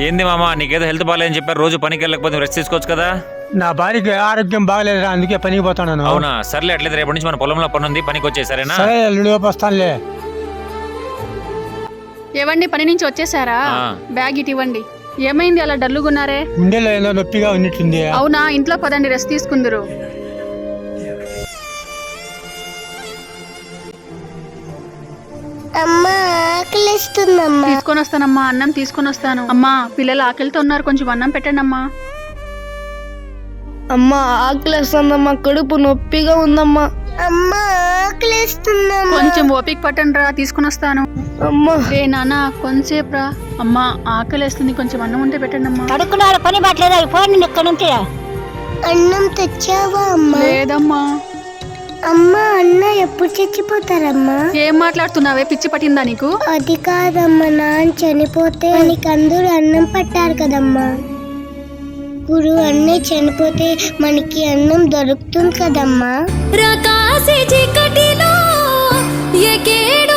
ఏంది మామ, నీకేదో హెల్త్ బాగాలేదని చెప్పారు, రోజు పనికి వెళ్ళకపోతే రెస్ట్ తీసుకోవచ్చు కదా. నా భార్యకి ఆరోగ్యం బాగలేదురా, అందుకే పనికి పోతాను. అవునా, సర్లే, అట్లయితే రేపటి నుంచి మన పొలంలో పని ఉంది, పనికి వచ్చే సరేనా? సరే ఎల్లుండి వస్తానులే. ఏవండి, పని నుంచి వచ్చేసారా? బ్యాగ్ ఇటు ఇవ్వండి. ఏమైంది అలా డల్లుగున్నారే? గుండెలో ఏదో నొప్పిగా ఉన్నట్టుంది. అవునా, ఇంట్లో పదండి, రెస్ట్ తీసుకుందరు. అమ్మా ఆకలిస్తుందమ్మా. తీసుకొని వస్తానమ్మా, అన్నం తీసుకొని వస్తాను. అమ్మా, పిల్లలు ఆకలితో ఉన్నారు, కొంచెం అన్నం పెట్టండి అమ్మా. అమ్మా ఆకలిస్తుందమ్మా, కడుపు నొప్పిగా ఉందమ్మా. అమ్మా ఆకలిస్తుందమ్మా. కొంచెం ఓపిక పట్టండి రా, తీసుకొని వస్తాను. అమ్మా ఏ నాన్న, కొంచెంసేపు రా. అమ్మా ఆకలేస్తుంది, కొంచెం అన్నం ఉంటే పెట్టండి అమ్మా. కడుక్కున్నాడు, పని పట్టలేదు, పోనీ ఇక్కడ నుంచి. అన్నం తెచ్చావా అమ్మా? లేదమ్మా. అమ్మా అన్న ఎప్పుడు చచ్చిపోతారమ్మా? ఏం మాట్లాడుతున్నావే, పిచ్చి పట్టిందా నీకు? అది కాదమ్మా, నాన్న చనిపోతే మనకి అందరూ అన్నం పట్టారు కదమ్మా. ఇప్పుడు అన్నీ చనిపోతే మనకి అన్నం దొరుకుతుంది కదమ్మా. ప్రకాశ చీకటిలో ఎకేడ